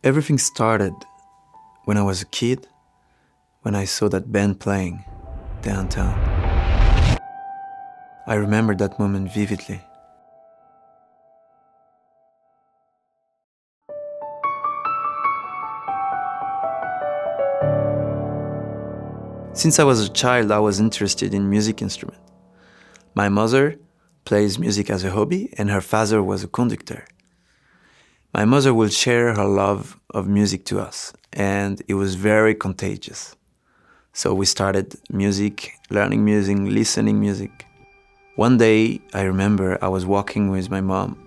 Everything started when I was a kid, when I saw that band playing downtown. I remember that moment vividly. Since I was a child, I was interested in music instruments. My mother plays music as a hobby, and her father was a conductor. My mother would share her love of music to us, and it was very contagious. So we started music, learning music, listening music. One day, I remember I was walking with my mom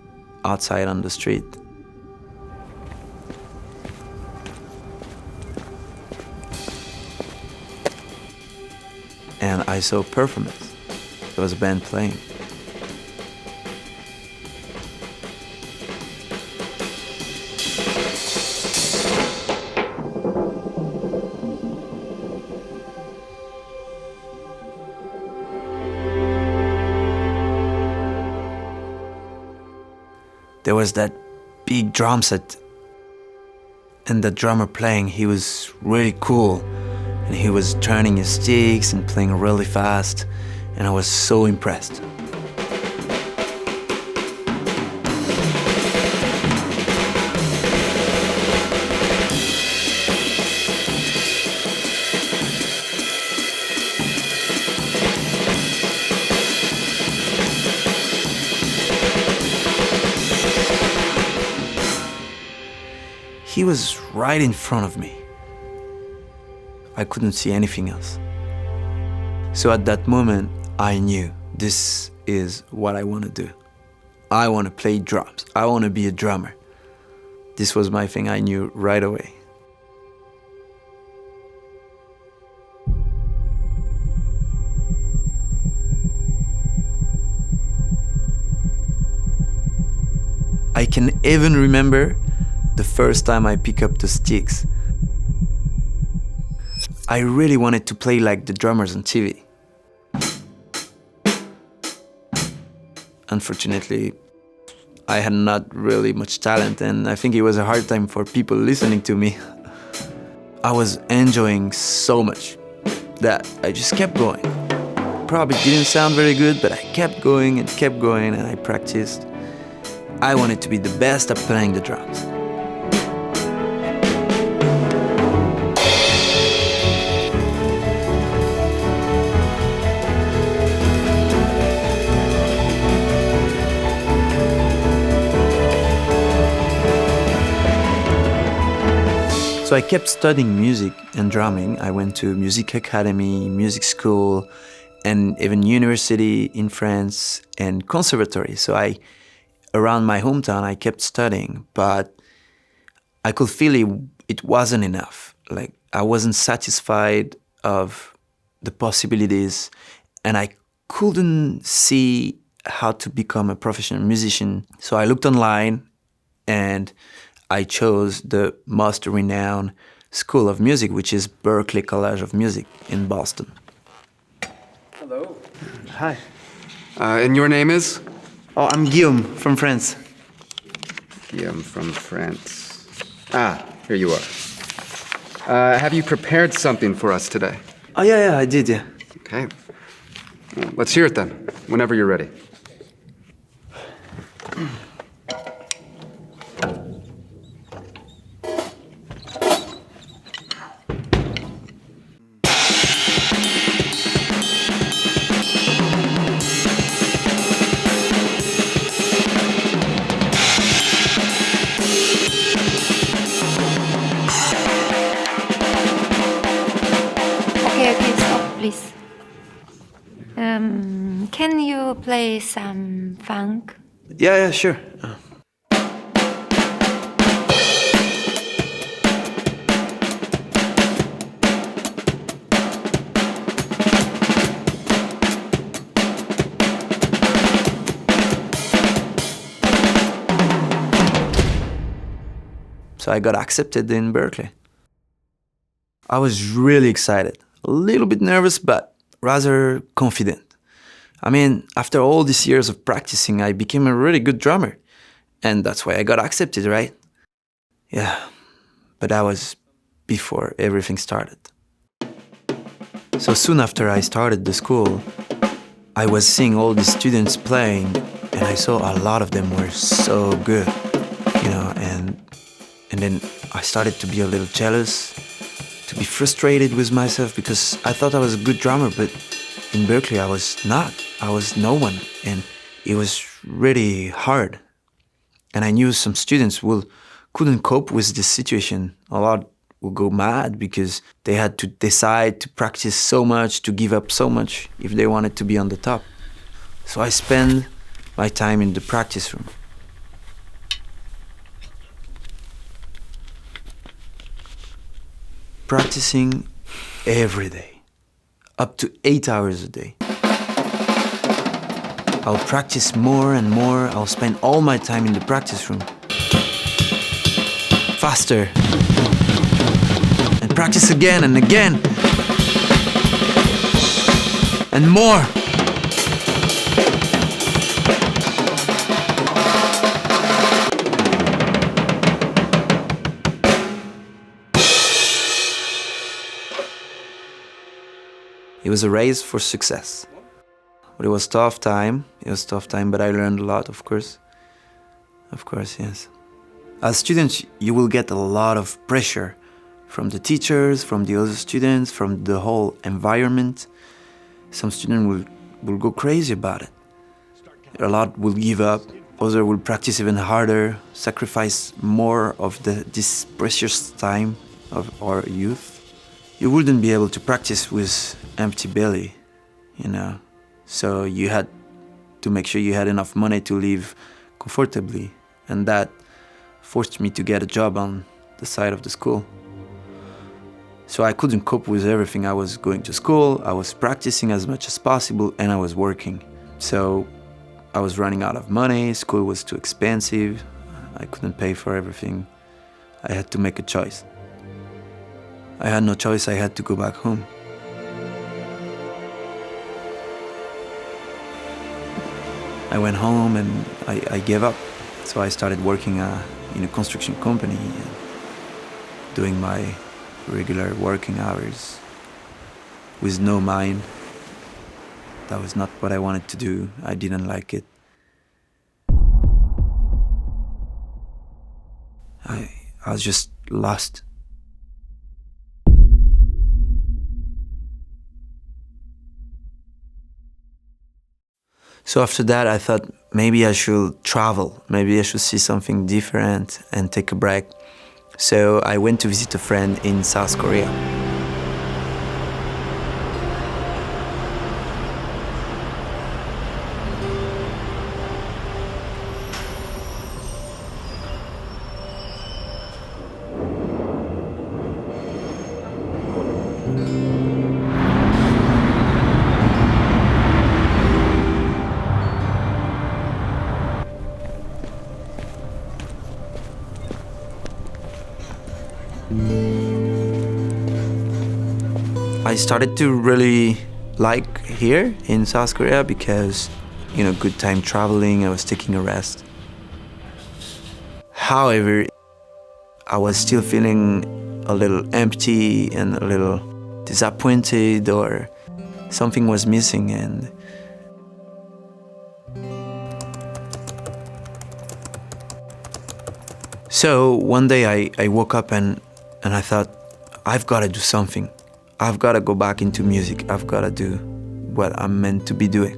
outside on the street. And I saw a performance. There was a band playing. There was that big drum set, and the drummer playing, he was really cool, and he was turning his sticks and playing really fast, and I was so impressed. He was right in front of me. I couldn't see anything else. So at that moment, I knew this is what I want to do. I want to play drums. I want to be a drummer. This was my thing. I knew right away. I can even remember the first time I picked up the sticks. I really wanted to play like the drummers on TV. Unfortunately, I had not really much talent, and I think it was a hard time for people listening to me. I was enjoying so much that I just kept going. Probably didn't sound very good, but I kept going, and I practiced. I wanted to be the best at playing the drums. So I kept studying music and drumming. I went to music academy, music school, and even university in France and conservatory. So around my hometown, I kept studying, but I could feel it wasn't enough. Like I wasn't satisfied of the possibilities, and I couldn't see how to become a professional musician. So I looked online, and I chose the most renowned school of music, which is Berklee College of Music in Boston. Hello. Hi. And your name is? Oh, I'm Guillaume from France. Guillaume from France. Ah, here you are. Have you prepared something for us today? Oh, yeah, I did, yeah. Okay. Well, let's hear it then, whenever you're ready. Okay, stop, please. Can you play some funk? Yeah, sure. So I got accepted in Berklee. I was really excited, a little bit nervous, but rather confident. I mean, after all these years of practicing, I became a really good drummer. And that's why I got accepted, right? Yeah, but that was before everything started. So soon after I started the school, I was seeing all the students playing, and I saw a lot of them were so good, you know, and then I started to be a little jealous, to be frustrated with myself, because I thought I was a good drummer, but in Berkeley I was not. I was no one, and it was really hard. And I knew some students couldn't cope with this situation. A lot would go mad because they had to decide to practice so much, to give up so much if they wanted to be on the top. So I spent my time in the practice room. Practicing every day, up to 8 hours a day. I'll practice more and more. I'll spend all my time in the practice room. Faster. And practice again and again. And more. It was a race for success. But it was tough time. But I learned a lot, of course. Of course, yes. As students, you will get a lot of pressure from the teachers, from the other students, from the whole environment. Some students will go crazy about it. A lot will give up. Others will practice even harder, sacrifice more of this precious time of our youth. You wouldn't be able to practice with empty belly, you know. So you had to make sure you had enough money to live comfortably, and that forced me to get a job on the side of the school. So I couldn't cope with everything. I was going to school, I was practicing as much as possible, and I was working. So I was running out of money, school was too expensive, I couldn't pay for everything. I had to make a choice. I had no choice, I had to go back home. I went home and I gave up. So I started working in a construction company, doing my regular working hours with no mind. That was not what I wanted to do. I didn't like it. I was just lost. So after that, I thought maybe I should travel. Maybe I should see something different and take a break. So I went to visit a friend in South Korea. I started to really like here in South Korea because, you know, good time traveling, I was taking a rest. However, I was still feeling a little empty and a little disappointed, or something was missing. And so one day I woke up and I thought, I've got to do something. I've got to go back into music. I've got to do what I'm meant to be doing.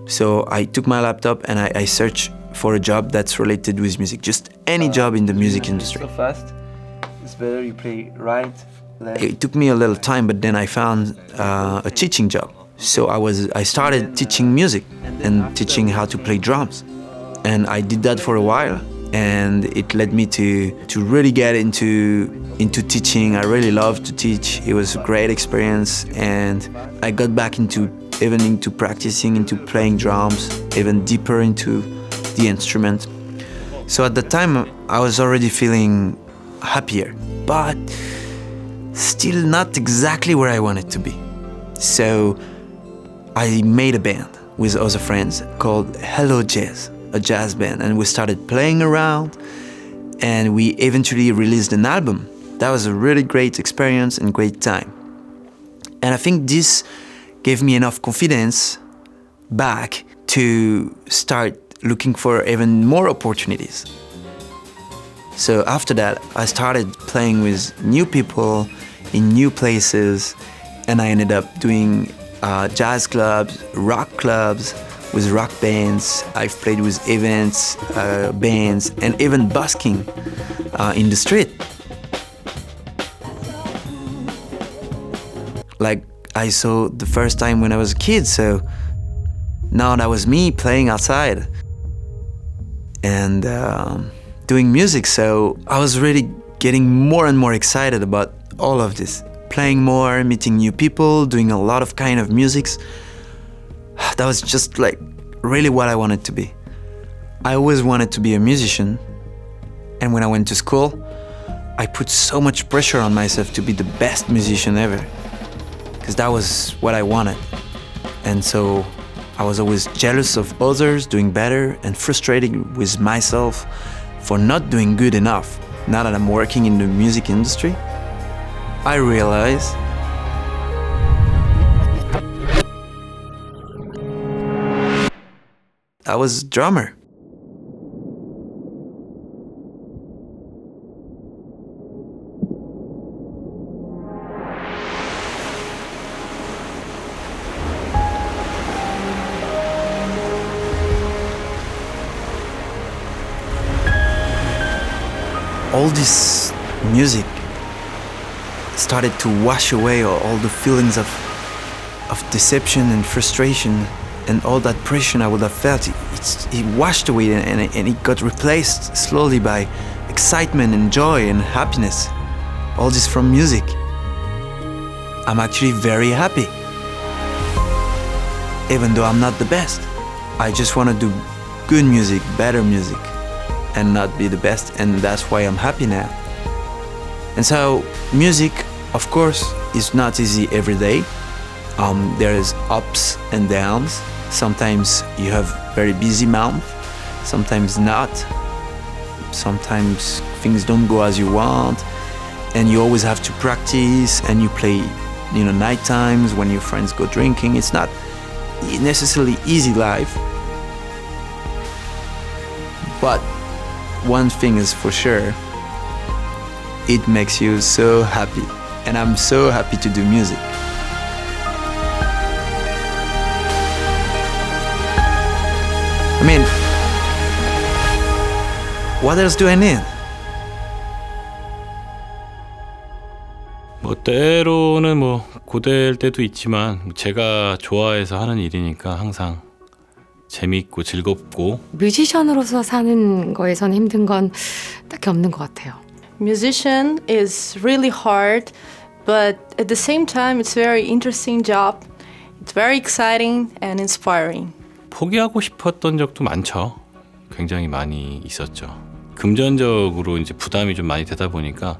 So I took my laptop and I searched for a job that's related with music. Just any job in the music industry. So fast. It's better you play right, left. It took me a little time, but then I found a teaching job. So I started teaching music and teaching how to play drums. And I did that for a while. And it led me to really get into teaching. I really loved to teach. It was a great experience, and I got back into practicing, into playing drums, even deeper into the instrument. So at the time, I was already feeling happier, but still not exactly where I wanted to be. So I made a band with other friends called Hello Jazz, a jazz band, and we started playing around, and we eventually released an album That was a really great experience and great time. And I think this gave me enough confidence back to start looking for even more opportunities. So after that, I started playing with new people in new places, and I ended up doing jazz clubs, rock clubs with rock bands. I've played with events, bands, and even busking in the street. Like I saw the first time when I was a kid, so now that was me playing outside and doing music. So I was really getting more and more excited about all of this. Playing more, meeting new people, doing a lot of kind of musics. That was just like really what I wanted to be. I always wanted to be a musician. And when I went to school, I put so much pressure on myself to be the best musician ever. Because that was what I wanted. And so I was always jealous of others doing better and frustrated with myself for not doing good enough. Now that I'm working in the music industry, I realize I was a drummer. All this music started to wash away all the feelings of deception and frustration and all that pressure I would have felt. It washed away and it got replaced slowly by excitement and joy and happiness. All this from music. I'm actually very happy. Even though I'm not the best. I just want to do good music, better music, and not be the best, and that's why I'm happy now. And so music, of course, is not easy every day. There's ups and downs. Sometimes you have very busy month, sometimes not. Sometimes things don't go as you want, and you always have to practice, and you play, night times when your friends go drinking. It's not necessarily easy life. But one thing is for sure, it makes you so happy. And I'm so happy to do music. I mean, what else do I need? 때로는 고될 때도 있지만 제가 좋아해서 하는 일이니까 항상 재미있고 즐겁고. 뮤지션으로서 사는 거에서는 힘든 건 딱히 없는 것 같아요. Musician is really hard, but at the same time it's a very interesting job. It's very exciting and inspiring. 포기하고 싶었던 적도 많죠. 굉장히 많이 있었죠. 금전적으로 이제 부담이 좀 많이 되다 보니까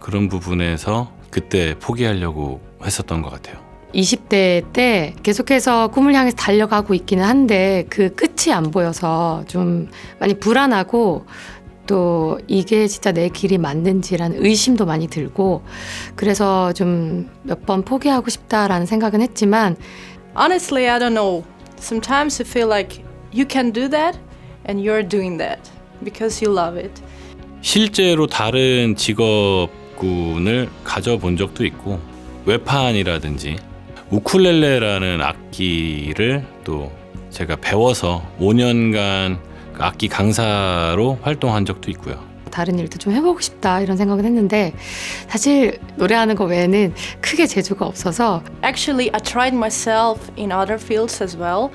그런 부분에서 그때 포기하려고 했었던 것 같아요. 20대 때 계속해서 꿈을 향해서 달려가고 있기는 한데 그 끝이 안 보여서 좀 많이 불안하고 또 이게 진짜 내 길이 맞는지라는 의심도 많이 들고 그래서 좀 몇 번 포기하고 싶다라는 생각은 했지만 Honestly, I don't know. Sometimes you feel like you can do that and you're doing that because you love it. 실제로 다른 직업군을 가져본 적도 있고 외판이라든지 우쿨렐레라는 악기를 또 제가 배워서 5년간 그 악기 강사로 활동한 적도 있고요. 다른 일도 좀 해보고 싶다 이런 생각은 했는데 사실 노래하는 거 외에는 크게 재주가 없어서 Actually, I tried myself in other fields as well,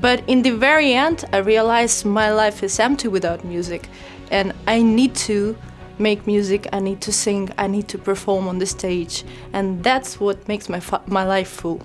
but in the very end, I realized my life is empty without music, and I need to make music, I need to sing, I need to perform on the stage, and that's what makes my life full.